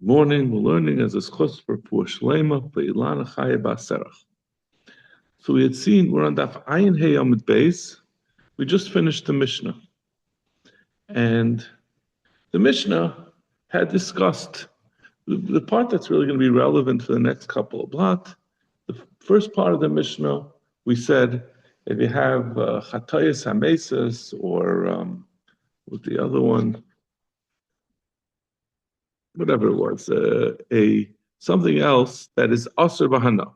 Morning, we're learning as a schos for Pur Shlema for Ilana Chaya Baserach. So we had seen, we're on Daf Ayin Hey Amud Beis. We just finished the Mishnah. And the Mishnah had discussed the part that's really going to be relevant for the next couple of blot. The first part of the Mishnah, we said, if you have Chatayas Hamesas or with the other one, whatever it was, something else that is Asr Bahana,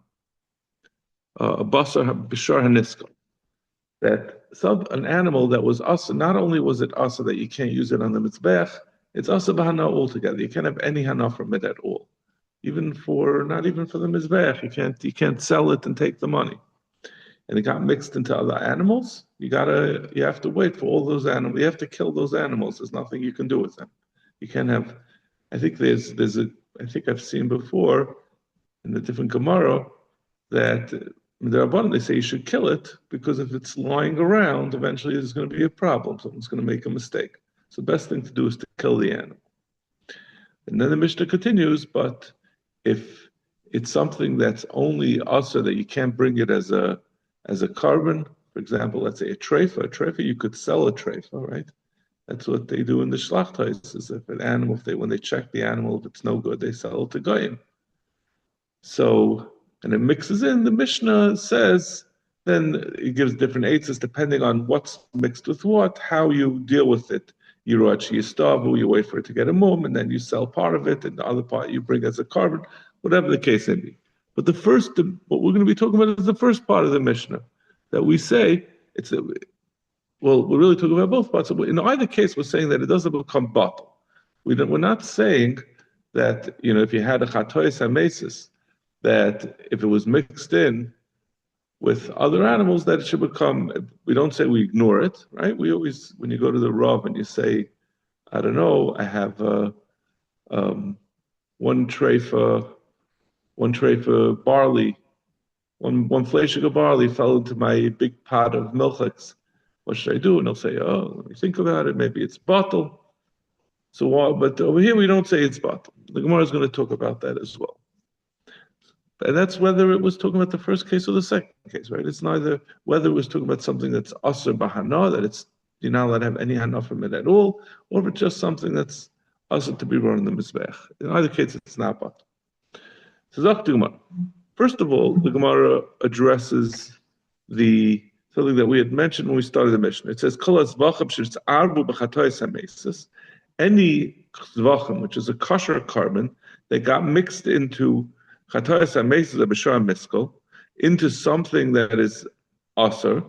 a Basar Bishar Haniska, that an animal that was Asr, not only was it Asr that you can't use it on the Mizbech, it's Asr Bahana altogether. You can't have any Hana from it at all. Not even for the Mizbech, you can't sell it and take the money. And it got mixed into other animals. You have to wait for all those animals. You have to kill those animals. There's nothing you can do with them. You can't have. I think I think I've seen before in the different Gemara that in the Rabbanan they say you should kill it because if it's lying around, eventually there's going to be a problem. Someone's going to make a mistake. So the best thing to do is to kill the animal. And then the Mishnah continues, but if it's something that's only also that you can't bring it as a carbon, for example, let's say a treifa, you could sell a treifa, right? That's what they do in the shlachtais, is if an animal, when they check the animal, if it's no good, they sell it to goyim. So, and it mixes in, the Mishnah says, then it gives different eitzes depending on what's mixed with what, how you deal with it. You wait for it to get a mum, and then you sell part of it, and the other part you bring as a carbon, whatever the case may be. But what we're going to be talking about is the first part of the Mishnah, that we say, we're really talking about both parts. In either case, we're saying that it doesn't become bottle. We're not saying that, if you had a chatois hamesis, that if it was mixed in with other animals, that it should become, we don't say we ignore it, right? We always, when you go to the Rav and you say, I don't know, I have one tray for barley, one fleshig of barley fell into my big pot of milchiks. What should I do? And they'll say, let me think about it. Maybe it's bottle. But over here we don't say it's bottle. The Gemara is going to talk about that as well. And that's whether it was talking about the first case or the second case, right? It's neither whether it was talking about something that's asr bahana, that you're not allowed to have any hana from it at all, or if it's just something that's asr to be run in the mizbech. In either case, it's not bottle. So Zok the Gemara. First of all, the Gemara addresses something that we had mentioned when we started the Mishnah. It says, any Zevachim, which is a kosher carbon, that got mixed into into something that is aser,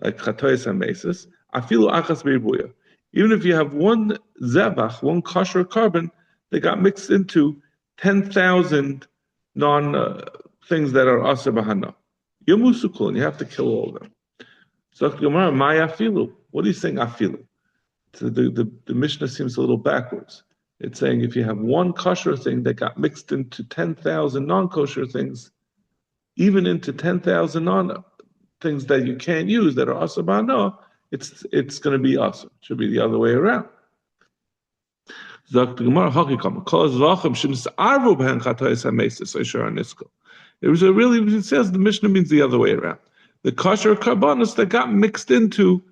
like Chatois HaMesis, afilu achas b'ribuya. Even if you have one zevach, one kosher carbon, they got mixed into 10,000 things that are aser b'hana. Yamusukul, and you have to kill all of them. So Gemara, my afilu. What are you saying afilu? So the Mishnah seems a little backwards. It's saying if you have one kosher thing that got mixed into 10,000 non-kosher things, even into 10,000 things that you can't use that are asr b'hana, it's going to be asr. It should be the other way around. It says the Mishnah means the other way around. The kosher karbanos that got mixed into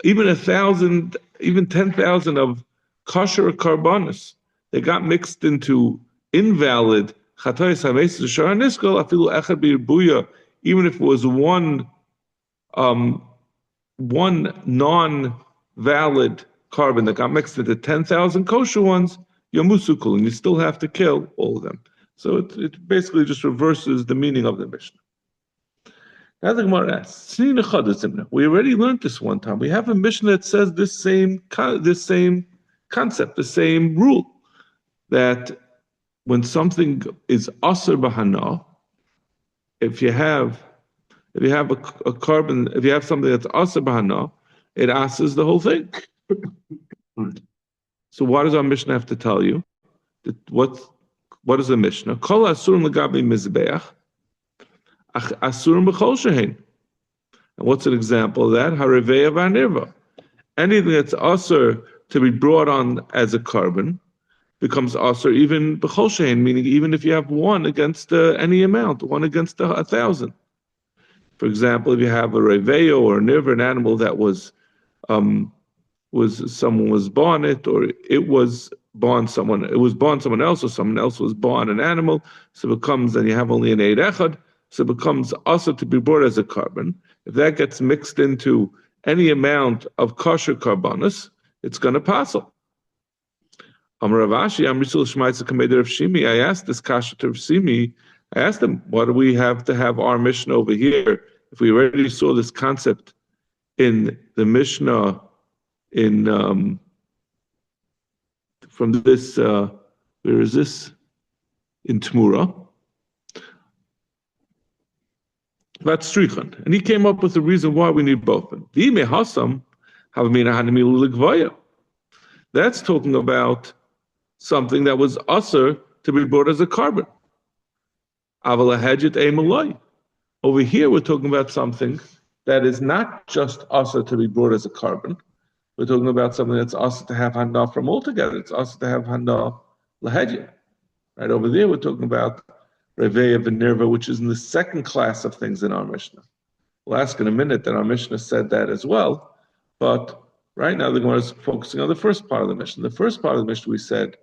even 1,000, even 10,000 of kosher karbanos, they got mixed into invalid chatois hamesis shara niskol afilu echad b'irbuya, even if it was one non-valid carbon that got mixed into 10,000 kosher ones, yamusukul, and you still have to kill all of them. So it basically just reverses the meaning of the Mishnah. Now the Gemara asks, we already learned this one time. We have a Mishnah that says this same concept, the same rule, that when something is asr b'hana, if you have a carbon, if you have something that's asr b'hana, it asrs the whole thing. So what does our Mishnah have to tell you? What is the Mishnah? Kol asurim l'gabi mizbeach, asurim b'chol shehein. And what's an example of that? Hareveya v'anirva. Anything that's asr to be brought on as a carbon, becomes Asr even B'chol Shein, meaning even if you have one against any amount, one against 1,000. For example, if you have a Reveo or a Nirva, an animal that someone was born it, or it was born someone else, or someone else was born an animal, so it becomes, then you have only an Eid Echad, so it becomes also to be brought as a carbon. If that gets mixed into any amount of kosher carbonis, it's going to passel. Amar Rav Ashi, Amrisul Shmaitza Kameder of Shimi. I asked this kasha to Shimi. I asked him, why do we have to have our Mishnah over here if we already saw this concept in the Mishnah in from this where is this? In Tmura. That's Strichen. And he came up with the reason why we need both. That's talking about something that was usher to be brought as a carbon. Over here, we're talking about something that is not just usher to be brought as a carbon. We're talking about something that's usher to have hana from altogether. It's usher to have hana lahedya. Right over there, we're talking about Reveya Venerva, which is in the second class of things in our Mishnah. We'll ask in a minute that our Mishnah said that as well, but right now the Gemara is focusing on the first part of the Mishnah. The first part of the Mishnah we said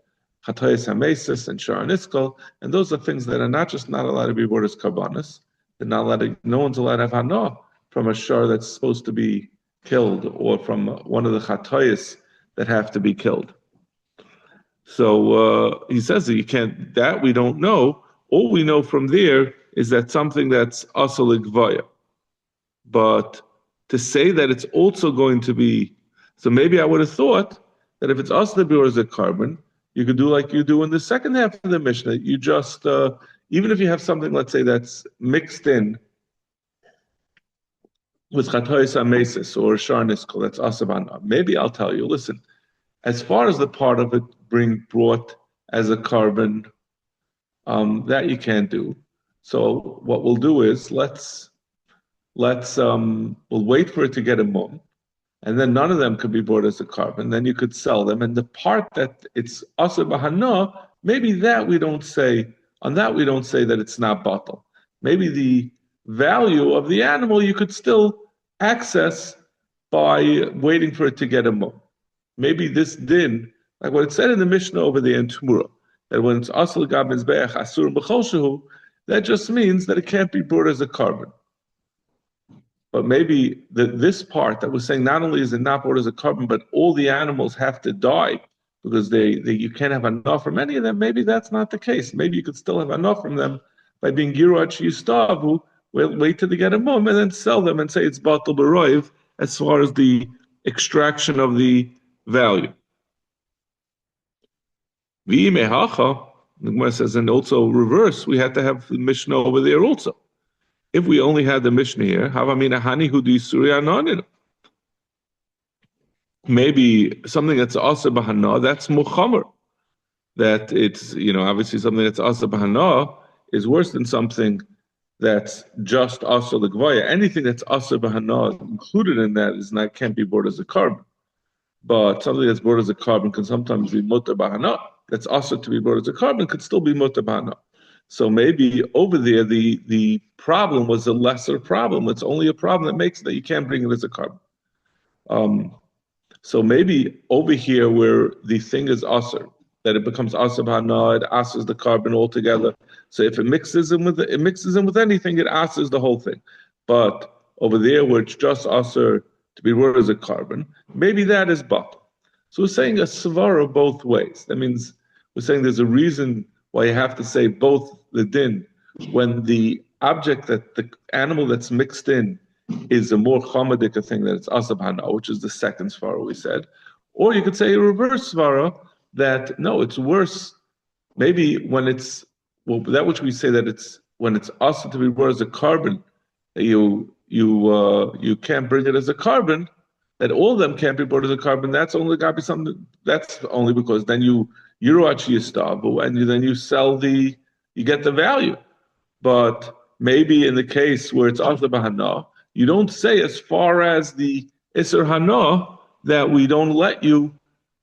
Chatayis Hamesis and Shar Niskal, and those are things that are not just not allowed to be brought as karbanis. They're not allowed to, no one's allowed to have hana from a shar that's supposed to be killed, or from one of the Chatayis that have to be killed. So he says that you can't, that we don't know. All we know from there is that something that's asal gvaya. But to say that it's also going to be, so maybe I would have thought that if it's asal gvaya as a carbon, you could do like you do in the second half of the Mishnah. You just, even if you have something, let's say, that's mixed in with chatayis amesis or sharniskol, that's asavana, maybe I'll tell you, listen, as far as the part of it being brought as a carbon, that you can't do. So what we'll do is we'll wait for it to get a mum, and then none of them could be brought as a carbon. Then you could sell them, and the part that it's asa bahana, maybe that we don't say that it's not batal. Maybe the value of the animal you could still access by waiting for it to get a mum. Maybe this din, like what it said in the Mishnah over there in Tumura, that when it's asal gab mizbeach asur b'chol shehu, that just means that it can't be brought as a carbon. But maybe this part that was saying not only is it not brought as a carbon, but all the animals have to die because you can't have enough from any of them. Maybe that's not the case. Maybe you could still have enough from them by being giruach yistavu, wait till they get a mum and then sell them and say it's batal b'roiv as far as the extraction of the value. The Gemara says, and also reverse, we had to have the Mishnah over there also. If we only had the Mishnah here, maybe something that's asa b'hana, that's muchamer. That it's, obviously something that's asa b'hana is worse than something that's just asa l'gvaya. Anything that's asa b'hana included in that can't be brought as a carbon. But something that's brought as a carbon can sometimes be mutar b'hana. That's also to be brought as a carbon could still be mutar b'hana. So maybe over there the problem was a lesser problem. It's only a problem that makes that you can't bring it as a carbon. So maybe over here where the thing is asr, that it becomes asr b'hana, it asrs the carbon altogether. So if it mixes in with anything, it asrs the whole thing. But over there where it's just asr to be brought as a carbon, maybe that is batal. So we're saying a svara both ways. That means we're saying there's a reason why you have to say both the din when the object that the animal that's mixed in is a more chamadik thing that it's asab hana, which is the second svara we said. Or you could say a reverse svara that no, it's worse. Maybe when it's that which we say that it's when it's asab to be brought as a carbon, that you can't bring it as a carbon, that all of them can't be brought as a carbon. That's only got to be something. That's only because then you actually stavu and then you sell you get the value. But maybe in the case where it's asab hana, you don't say as far as the iser hana that we don't let you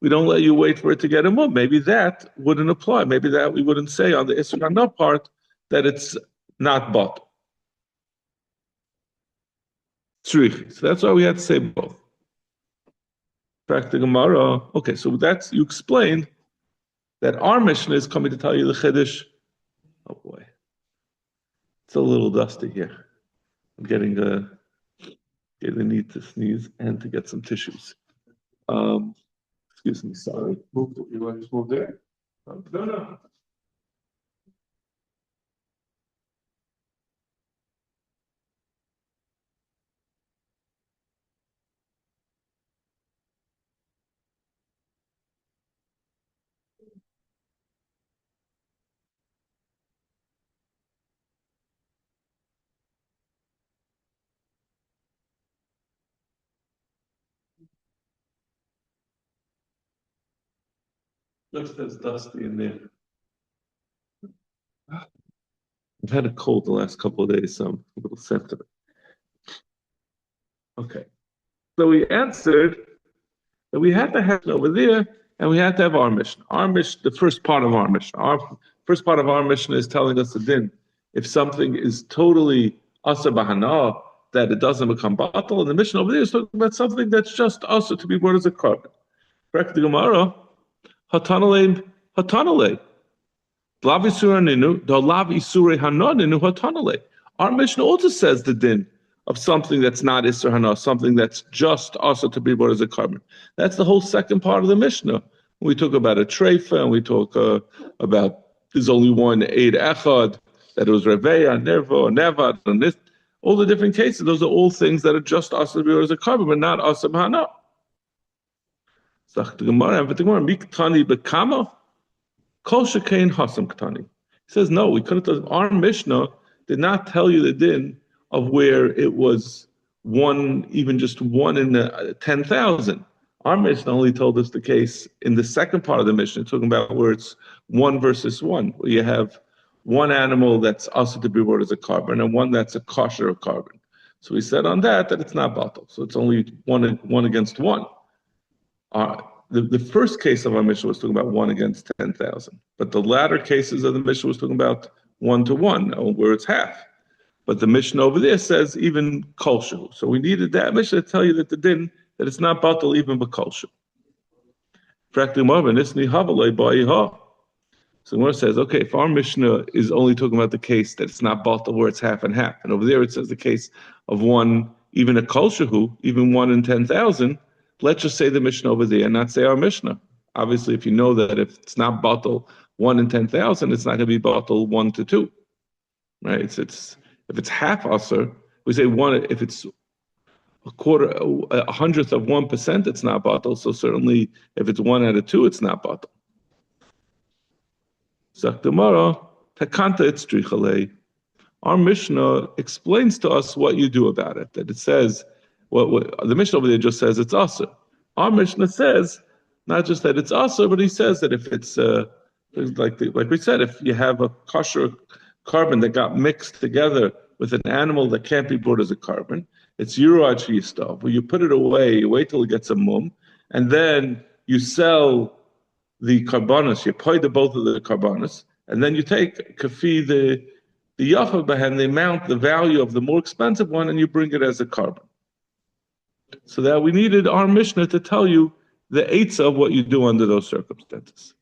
we don't let you wait for it to get a mum. Maybe that wouldn't apply. Maybe that we wouldn't say on the Isra Hana part that it's not bottle. Tzrichi. So that's why we had to say both. Back to Gemara. Okay, so that's, you explained that our Mishnah is coming to tell you the Chiddush. Oh boy. It's a little dusty here. I'm getting the need to sneeze and to get some tissues. Excuse me, sorry. You want to just move there? No. Looks as dusty in there. I've had a cold the last couple of days, so I'm a little sensitive. Okay. So we answered that we had to have it over there, and we had to have our Mishnah. Our Mishnah, the first part of our Mishnah. Our first part of our Mishnah is telling us the din. If something is totally asa bahana, that it doesn't become batal, and the Mishnah over there is talking about something that's just asa to be brought as a carbon. Correct the Gemara. Hatanale. Our Mishnah also says the din of something that's not Isser Hana, something that's just also to be brought as a carbon. That's the whole second part of the Mishnah. We talk about a treifa, and we talk about there's only one Eid Echad, that it was Reveya, Nervo, Nevad, and this. All the different cases, those are all things that are just also to be brought as a carbon, but not Asa Hana. He says, no, we couldn't. Our Mishnah did not tell you the din of where it was one, even just one in 10,000. Our Mishnah only told us the case in the second part of the Mishnah, talking about where it's one versus one, where you have one animal that's also to be brought as a carbon and one that's a kosher of carbon. So we said on that it's not batal. So it's only one against one. The first case of our Mishnah was talking about 1 against 10,000, but the latter cases of the Mishnah was talking about 1 to 1, where it's half. But the Mishnah over there says even kolshu. So we needed that Mishnah to tell you that the din, that it's not batal even but kolshu. So Gemara says, okay, if our Mishnah is only talking about the case that it's not batal where it's half and half, and over there it says the case of 1, even a kolshu, even 1 in 10,000. Let's just say the Mishnah over there and not say our Mishnah. Obviously, if you know that if it's not batal 1 in 10,000, it's not going to be batal 1 to 2, right? If it's half usher, we say 1. If it's a hundredth of 1%, it's not batal. So certainly, if it's 1 out of 2, it's not batal. Zakdamara takanta itztrichalei. Our Mishnah explains to us what you do about it. That it says. What the Mishnah over there just says it's asur. Our Mishnah says not just that it's asur, but he says that if it's like we said, if you have a kosher carbon that got mixed together with an animal that can't be brought as a carbon, it's yuruad sheyistov. Well, you put it away, you wait till it gets a mum, and then you sell the carbonis. You pay the both of the carbonis, and then you take kafi the yafa bahen, the amount, the value of the more expensive one, and you bring it as a carbon. So that we needed our Mishnah to tell you the eitzah of what you do under those circumstances.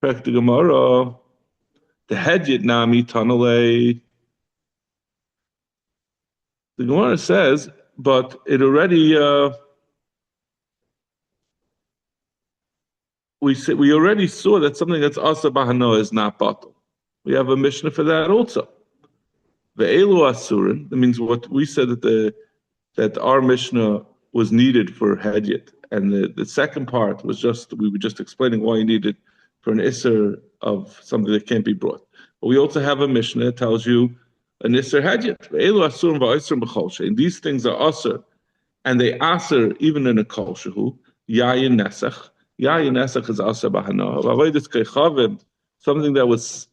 Back to Gemara, the hedyet nami tanalei. The Gemara says, but it already we already saw that something that's asa bahano is not batal. We have a Mishnah for that also. Ve'elu asurin. That means what we said that our Mishnah was needed for hedyet, and the second part was we were just explaining why you need it for an isser of something that can't be brought. But we also have a Mishnah that tells you an isser hedyet. Ve'elu asurin va'isr b'cholshe. And these things are asur, and they asur even in a kolshehu. Yayin nesach. Yayin nesach is asur b'hana. Avodas kechavim, something that was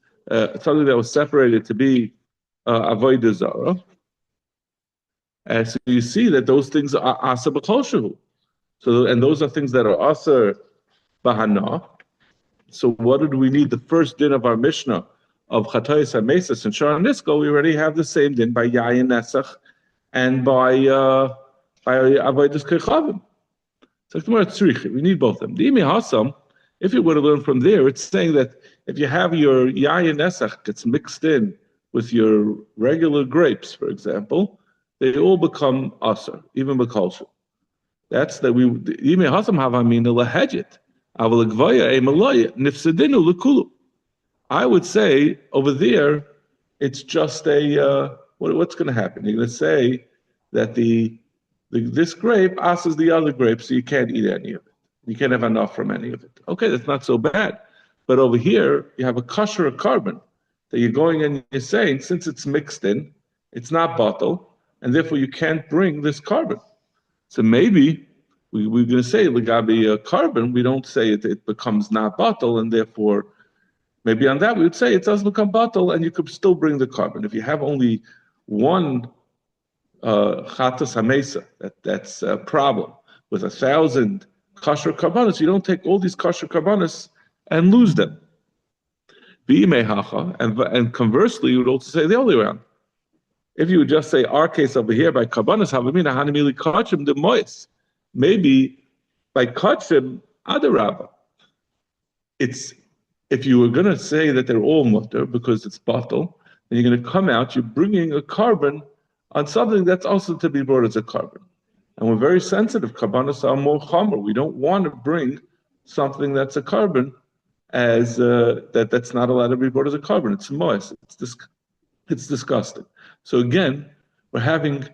separated to be avodah zara. So you see that those things are asa b'kolshehu. So, and those are things that are aser bahana. So what did we need? The first din of our Mishnah of Chatayis HaMesis and Shar Nisko, we already have the same din by Yayin Nesach and by Avodas Kechavim. So we need both of them. The Imi Hasam, if you were to learn from there, it's saying that if you have your Yayin Nesach gets mixed in with your regular grapes, for example, they all become aser, even Bekalshu. That's that we Imi Hasam have Amina Lahedjit. I would say over there, it's just a what's going to happen? You're going to say that this grape asks the other grape, so you can't eat any of it. You can't have enough from any of it. Okay, that's not so bad. But over here, you have a kosher carbon that you're going and you're saying, since it's mixed in, it's not bottle, and therefore you can't bring this carbon. So maybe we're going to say legabi carbon. We don't say it becomes not bottle, and therefore maybe on that we would say it doesn't become bottle, and you could still bring the carbon. If you have only one chatas hamesa, that's a problem. With 1,000 kosher karbanos, you don't take all these kosher karbanos and lose them. And conversely, you would also say the other way around. If you would just say our case over here by karbanos havamina hanimili kachim de mois. Maybe by kachim adarabba. It's if you were going to say that they're all mutter because it's bottle, then you're going to come out. You're bringing a carbon on something that's also to be brought as a carbon, and we're very sensitive. Karbanos are more chomer. We don't want to bring something that's a carbon as that's not allowed to be brought as a carbon. It's moist. It's disgusting. So again, we're having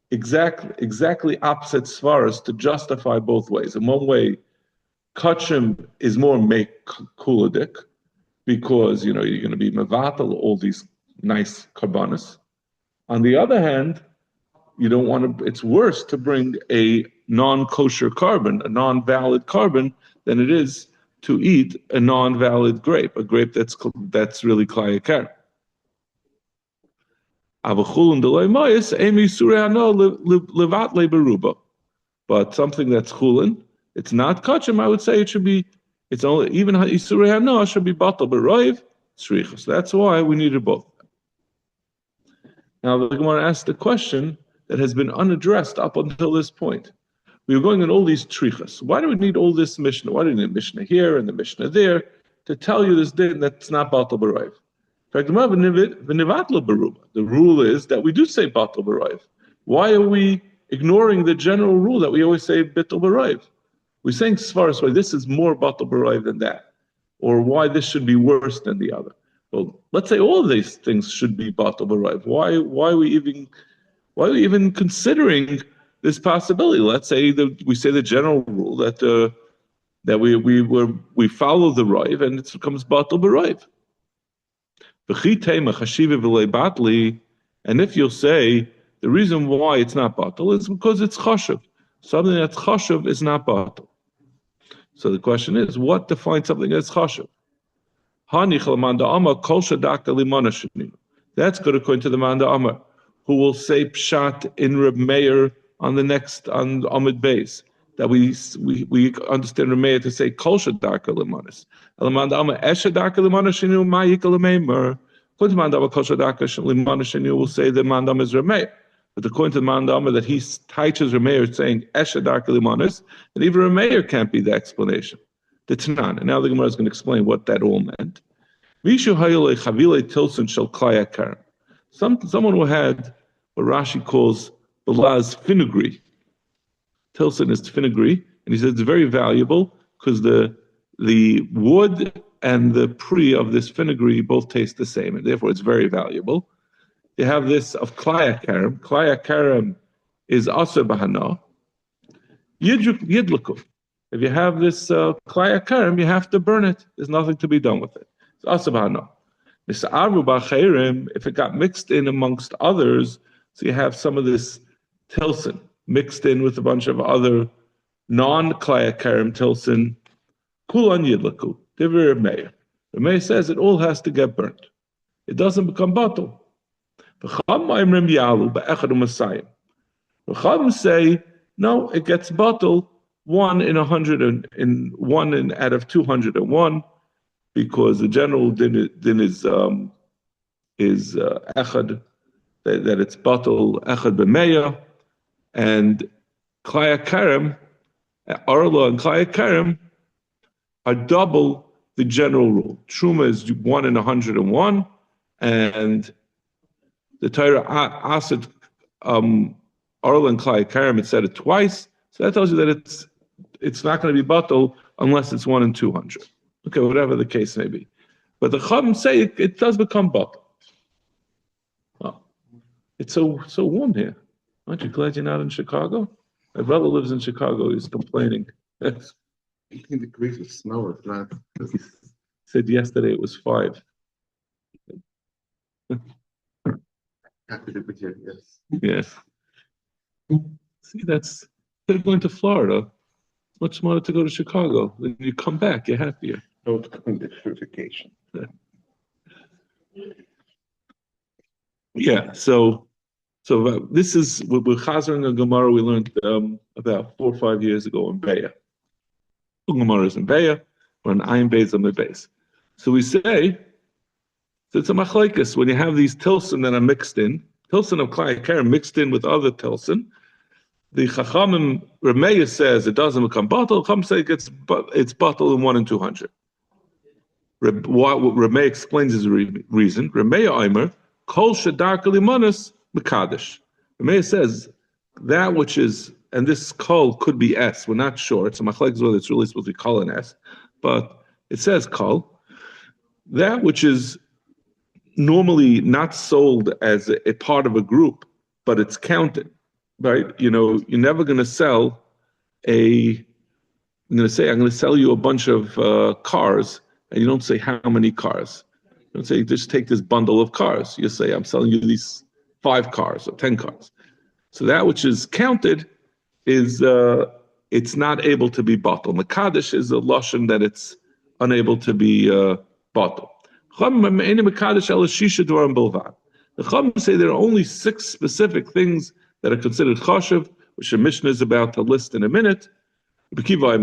exactly opposite svaras to justify both ways. In one way, kachim is more make kuladik because you're going to be mevatel all these nice karbanos. On the other hand, you don't want to. It's worse to bring a non-kosher carbon, a non-valid carbon, than it is to eat a non-valid grape, a grape that's really klayakar. But something that's chulin, it's not kachim. I would say it should be. It's only even isurei hana should be batal b'roiv tzrichos. That's why we needed both. Now the Gemara asked the question that has been unaddressed up until this point. We were going in all these trichas. Why do we need all this mishnah? Why do we need a mishnah here and the mishnah there to tell you this din that's not batal b'roiv? The rule is that we do say batal b'roiv. Why are we ignoring the general rule that we always say bitul b'roiv? We're saying as far as why this is more batal b'roiv than that, or why this should be worse than the other. Well, let's say all of these things should be batal b'roiv. Why are we even considering this possibility? Let's say that we say the general rule that we follow the roiv and it becomes batal b'roiv. And if you'll say the reason why it's not batal is because it's chashuv. Something that's chashuv is not batal. So the question is, what defines something as chashuv? That's good according to the Manda Amar, who will say pshat in Reb Meir on Amud Beis, that we understand Reb Meir to say kol shadarka limanis. Manda Amar esha darka limanis shenu ma'yikal leimer. According to Manda Amar kol shadarka limanis shenu will say the Manda Amar is Reb Meir. But according to the Manda Amar that he teaches Reb Meir saying esha darka limanis, and even Reb Meir can't be the explanation. The Tanan. And now the Gemara is going to explain what that all meant. Someone who had what Rashi calls Balaz fenugreek. Tilson is fenugreek, and he says it's very valuable because the wood and the pri of this fenugreek both taste the same, and therefore it's very valuable. You have this of klayakarim. Klayakarim is aser bahana. Yidlukum. If you have this klayakarim, you have to burn it. There's nothing to be done with it. It's aser bahana. If it got mixed in amongst others, so you have some of this tilson mixed in with a bunch of other non-klayakarim tilson, kulan yidlaku, divrei Meir. The Meir says it all has to get burnt. It doesn't become batal. V'cham say, no, it gets batal one in 100 and in one in out of 201, because the general din is echad, that it's batal echad b'meya, and klaya karem, arla and klaya karem are double the general rule. Truma is 1 in 101, and the Torah asked arla and klaya karem. It said it twice, so that tells you that it's not going to be batal unless it's 1 in 200. Okay, whatever the case may be. But the Chacham say it does become batal. Well, it's so warm here. Aren't you glad you're not in Chicago? My brother lives in Chicago. He's complaining. 18 degrees of snow is not. He said yesterday it was 5. Happy to be here, yes. Yes. See, they're going to Florida. It's much smarter to go to Chicago. When you come back, you're happier. No, it's vacation. Yeah, so this is we're chazering a Gemara we learned about 4 or 5 years ago in Beya. Gemara is in Beya, or in Ayin Beis on the base. So we say, so it's a machlekes when you have these tilson that are mixed in, tilson of klai kerem mixed in with other tilson. The Chachamim Remeya says it doesn't become batal. Chacham say it's batal in 1 in 200. What Remeya explains his reason. Remeya Aimer kol shadar kalimanas mekadesh. Remeya says that which is, and this kol could be s. We're not sure. It's a machlekes whether it's really supposed to be kol and s, but it says kol. That which is normally not sold as a part of a group, but it's counted, right? You're never going to sell I'm going to sell you a bunch of cars, and you don't say how many cars. You don't say, just take this bundle of cars. You say, I'm selling you these 5 cars or 10 cars. So that which is counted is, it's not able to be bottled. Mekadesh is a lashon that it's unable to be bottled. The Chacham say there are only 6 specific things that are considered chashuv, which the Mishnah is about to list in a minute. Rekiva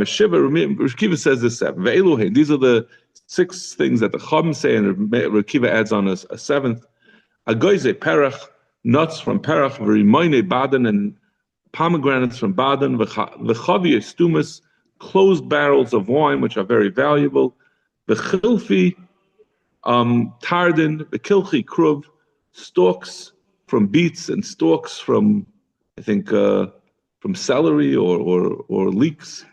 says this 7. These are the 6 things that the Chacham say, and Rekiva adds on a 7th. Agoize perach, nuts from perach, v'rimoine baden, and pomegranates from baden, v'chavi estumas, closed barrels of wine, which are very valuable, v'chilfi tardin, v'kilchi kruv, stalks from beets and stalks from, I think, from celery or leeks.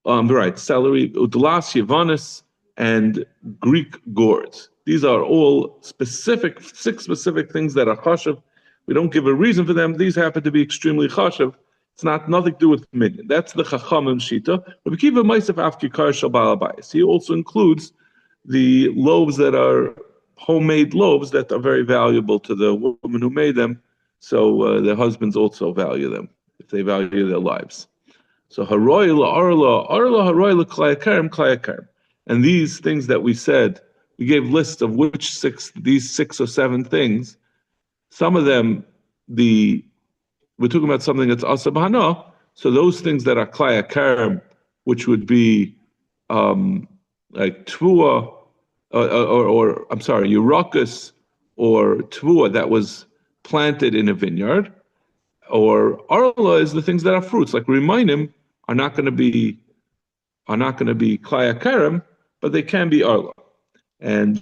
Right, celery, udlas yavanis, and Greek gourds. These are all 6 specific things that are chashuv. We don't give a reason for them. These happen to be extremely chashuv. It's nothing to do with minyan. That's the Chachamim shita. He also includes the loaves that are homemade loaves that are very valuable to the woman who made them. So their husbands also value them if they value their lives. So haroy la arla haroy la klaya. And these things that we said, we gave lists of these 6 or 7 things. Some of them, we're talking about something that's asa b'hana. So those things that are klaya karem, which would be like tvua, or I'm sorry, Eurakis or Tvua that was planted in a vineyard, or Arla is the things that are fruits, like Remainim are not going to be Klaya Karem, but they can be Arla. And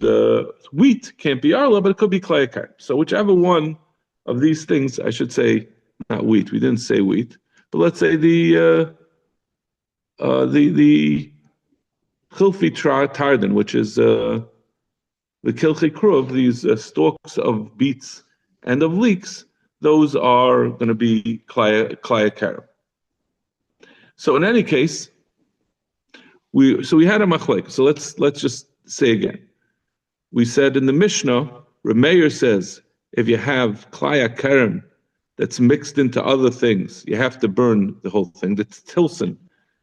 wheat can't be Arla, but it could be Klaya Karem. So whichever one of these things, I should say, not wheat, we didn't say wheat, but let's say the Chilfi Tardin, which is the Kilchi Kruv, these stalks of beets and of leeks, those are going to be Klaya Karem. So in any case, we had a machlek. So let's just say again. We said in the Mishnah, Remeir says, if you have Klaya Karem that's mixed into other things, you have to burn the whole thing. That's tilson.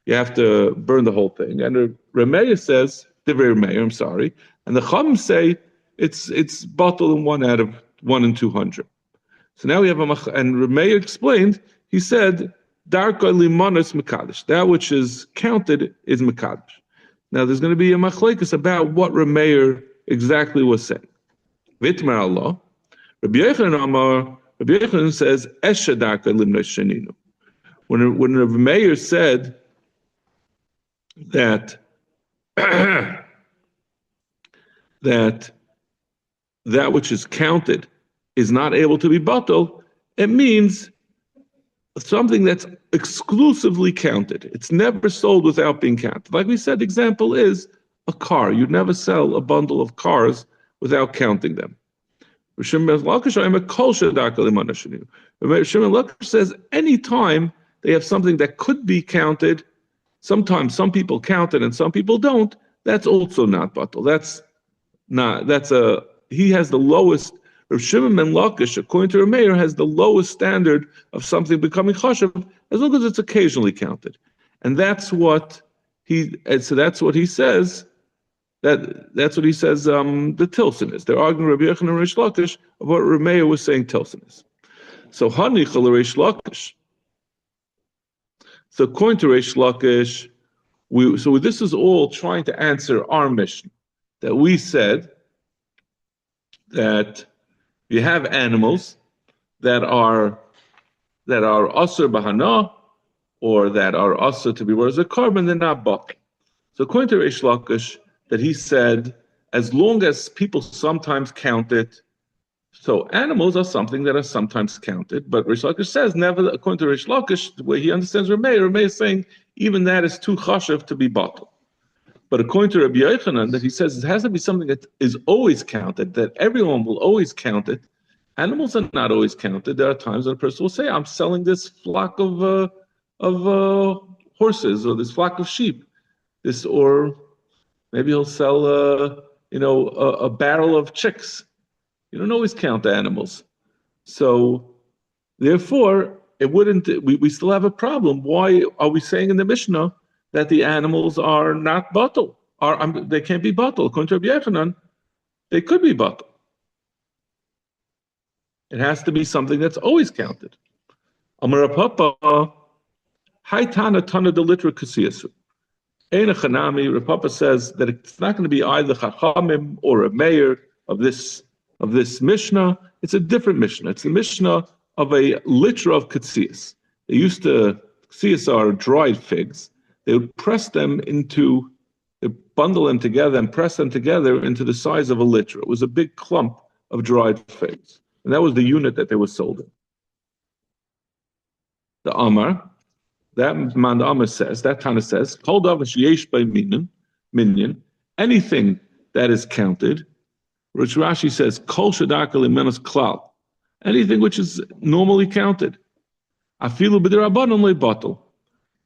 You have to burn the whole thing. And Remeir says, Divrei Remeir, I'm sorry. And the Chacham say it's bottled in 1 out of 1 in 200. So now we have and Remeir explained, he said darka limonos mekadosh. That which is counted is mekadosh. Now there's going to be a machlekes about what Rameir exactly was saying. Vitmar Allah, Rabbi Yochanan says esha darka limnos sheninu. When Rabbi Meir said that that which is counted is not able to be batal, it means something that's exclusively counted. It's never sold without being counted. Like we said, the example is a car. You'd never sell a bundle of cars without counting them. Shimon Lakish says any time they have something that could be counted, sometimes some people count it and some people don't, that's also not batal. He has the lowest. Rav Shimon ben Lakish, according to Rameir, has the lowest standard of something becoming chashav as long as it's occasionally counted, and that's what he says. That's what he says. The tilson is. They're arguing Rabbi Yochanan and Reish Lakish of what Rameir was saying tilson is. So hanichal Reish Lakish. So according to Reish Lakish, this is all trying to answer our mission that we said that you have animals that are asur bahana or that are asur to be worth a carbon, they're not batal. So according to Reish Lakish, that he said, as long as people sometimes count it, so animals are something that are sometimes counted, but Reish Lakish says never, according to Reish Lakish, the way he understands Rameir is saying even that is too chashav to be batal. But according to Rabbi Yochanan, that he says it has to be something that is always counted, that everyone will always count it. Animals are not always counted. There are times when a person will say, I'm selling this flock of horses or this flock of sheep. Or maybe he'll sell a barrel of chicks. You don't always count animals. So therefore, we still have a problem. Why are we saying in the Mishnah that the animals are not batal? They can't be batal. According to Rabbi Yochanan, they could be batal. It has to be something that's always counted. Amar Papa, Haitana Tana delitra Kasiyasu. Eina Chanami, Rapapa says that it's not going to be either Chachamim or a mayor of this Mishnah. It's a different Mishnah. It's the Mishnah of a litra of Katsiyas. Katsiyas are dried figs. They would bundle them together and press them together into the size of a litra. It was a big clump of dried figs. And that was the unit that they were sold in. The Amar, that man the Amar says, that Tana says, hold off sheyesh by minyan, anything that is counted, which Rashi says, kol shadaka limenos klal, anything which is normally counted. Afilu b'derabanan le'batal.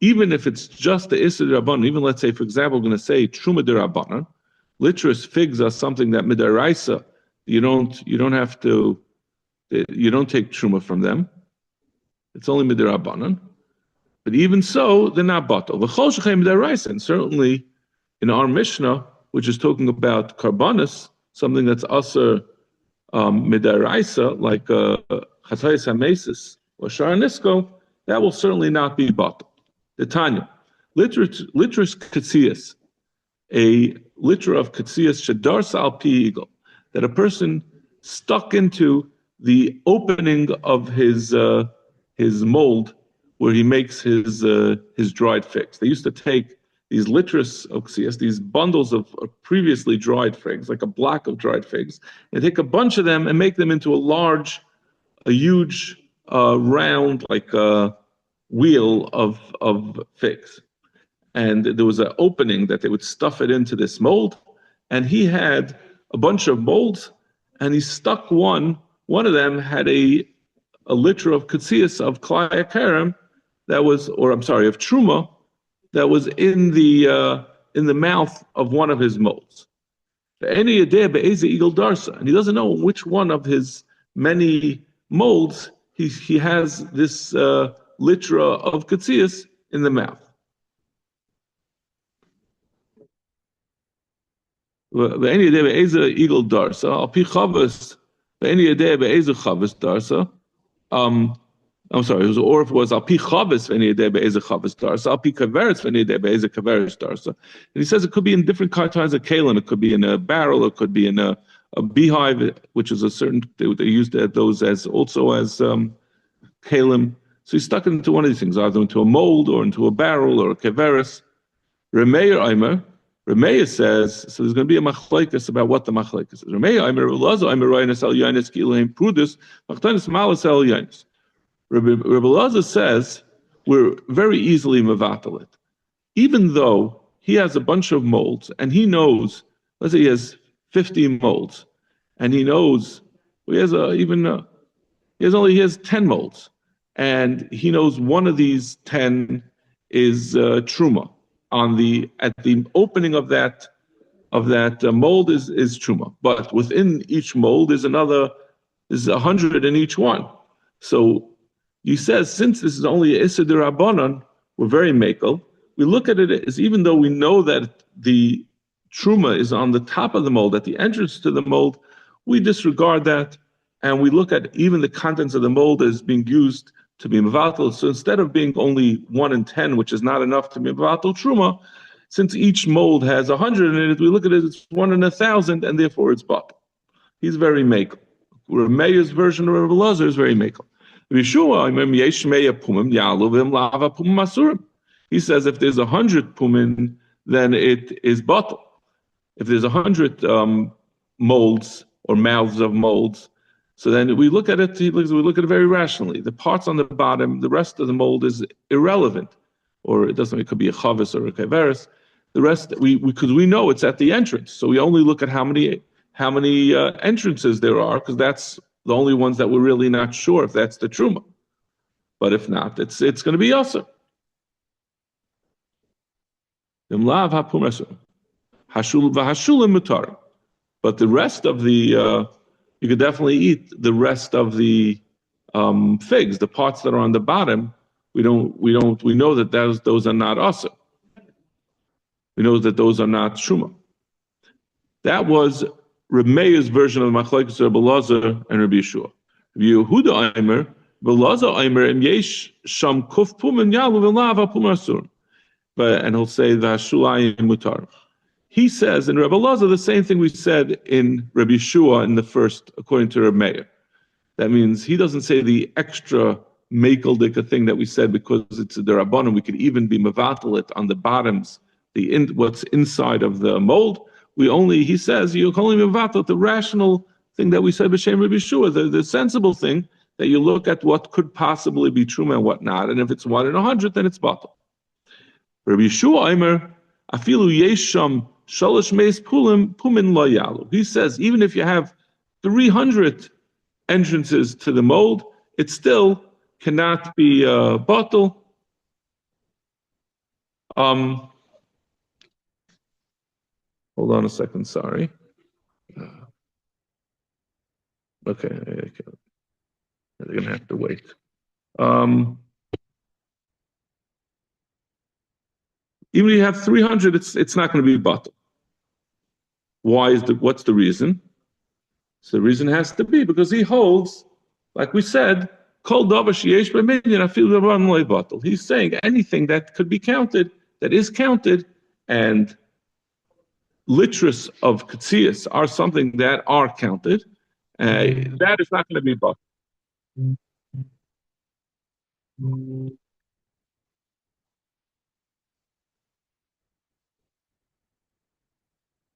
Even if it's just the Issa D'Rabbanan, even let's say, for example, we're going to say Truma D'Rabbanan, literous figs are something that Midaraisa, you don't take Truma from them. It's only Midarabanan. But even so, they're not batal. V'chol shechem Midaraisa, and certainly in our Mishnah, which is talking about Karbanis, something that's also Midaraisa, like Chatayis HaMesis or Shara Nisko, that will certainly not be batal. The Tanya, litras katsias, a liter of katsias shadar sal pi eagle, that a person stuck into the opening of his mold where he makes his dried figs. They used to take these litras of katsias, these bundles of previously dried figs, like a block of dried figs, and take a bunch of them and make them into a huge round, like wheel of figs, and there was an opening that they would stuff it into this mold, and he had a bunch of molds, and he stuck one of them had a liter of katsias of klaya karam of truma that was in the mouth of one of his molds. And he doesn't know which one of his many molds he has this litra of katsias in the mouth. I'm sorry, or if it was al pi chavis v'eni yedei be'ezeh chavis darsa, al pi kaveretz v'eni yedei be'ezeh kaveretz darsa. And he says it could be in different kinds of kalim. It could be in a barrel. It could be in a beehive, which is a certain. They used those as also as kalim. So he stuck it into one of these things, either into a mold or into a barrel or a kaveretz. Remeir Aimer. Remeir says, so there's going to be a machlekes about what the machlekes is. Remeir Aimer, Lazo Aimer, Rainas El Yanis, Kilaim Prudus, Machtanis Malas El Yanis. Rabbi Laza says we're very easily mevatel it, even though he has a bunch of molds and he knows. Let's say he has 50 molds, and he knows he has he has 10 molds, and he knows one of these 10 is truma. At the opening of that mold is truma, but within each mold is 100 in each one. So he says, since this is only a Issa D'Rabbanan, we're very makel. We look at it as even though we know that the truma is on the top of the mold, at the entrance to the mold, we disregard that, and we look at even the contents of the mold as being used to be mevatel. So instead of being only 1 in 10, which is not enough to be mevatel truma, since each mold has 100 in it, we look at it as 1 in 1,000, and therefore it's batel. He's very makel. Meir's version of Rabbi Lazar is very makel. He says if there's 100 pumin, then it is batel. If there's 100 molds or mouths of molds, so then we look at it. We look at it very rationally. The parts on the bottom, the rest of the mold is irrelevant, or it doesn't. It could be a chavis or a keveres. The rest, because we know it's at the entrance, so we only look at how many entrances there are, because that's the only ones that we're really not sure if that's the truma. But if not, it's going to be yasser. But the rest of the you could definitely eat the rest of the figs, the parts that are on the bottom. We know that those are not yasser. We know that those are not truma. That was Reb Meir's version of the machlekes Rabbi Lazar and Rabbi Yeshua. Rabbi Yehuda Aimer, Rabbi Lazar Aimer, and yesh sham kuf pumen yalu v'lav pum asur. And he'll say the hashulayim mutar. He says in Rabbi Lazar the same thing we said in Rabbi Yeshua in the first, according to Reb Meir. That means he doesn't say the extra mekeldika thing that we said because it's a derabanan. We could even be mevatel it on the bottoms, what's inside of the mold. He says, you can only mevatel the rational thing that we said b'shem Rabbi Yeshua, the sensible thing that you look at what could possibly be truma and what not, and if it's 1 in 100, then it's batel. Rabbi Yeshua Aimer, afilu yesham shalosh meis pumin lo yalu. He says even if you have 300 entrances to the mold, it still cannot be batel. Hold on a second, sorry. Okay, they're going to have to wait. Even if you have 300, it's not going to be batel. What's the reason? So the reason has to be because he holds, like we said, kol davar sheyesh b'minyan afilu davar lo batel. He's saying anything that could be counted, that is counted, and litras of katsias are something that are counted, that is not going to be batel.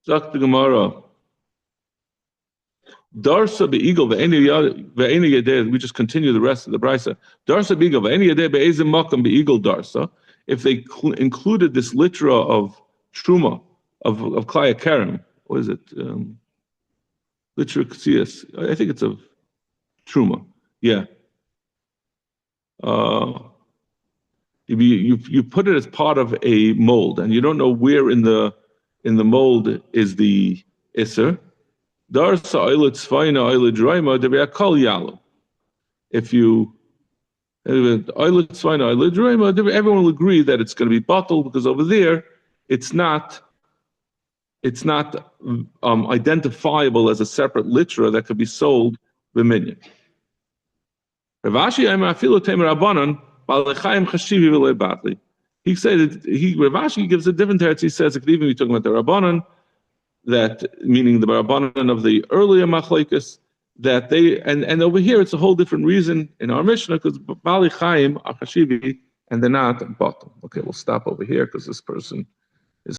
Zak the Gemara. Darsa be'igel ve'eni yedeh. We just continue the rest of the brisa. Darsa be'igel ve'eni yedeh be'ezim makam be'igel darsa. If they included this litra of truma of klaya kerem, what is it? Litra ksias. I think it's of truma. Yeah. You put it as part of a mold, and you don't know where in the mold is the iser. Darsa oilet tzvayna oilet droima debeakol yalu. If you oilet tzvayna oilet droima, everyone will agree that it's going to be batel because over there it's not identifiable as a separate litra that could be sold b'minyan. Ravashi Amar Afilu Temer Rabbanon Balechayim Chashivi V'Lei Batli. He said Ravashi gives a different teretz. He says it could even be talking about the Rabbanon, that meaning the Rabbanon of the earlier Machlekes, that they and over here it's a whole different reason in our Mishnah because Bali Chaim are Chashivi and they're not bottom. Okay, we'll stop over here because this person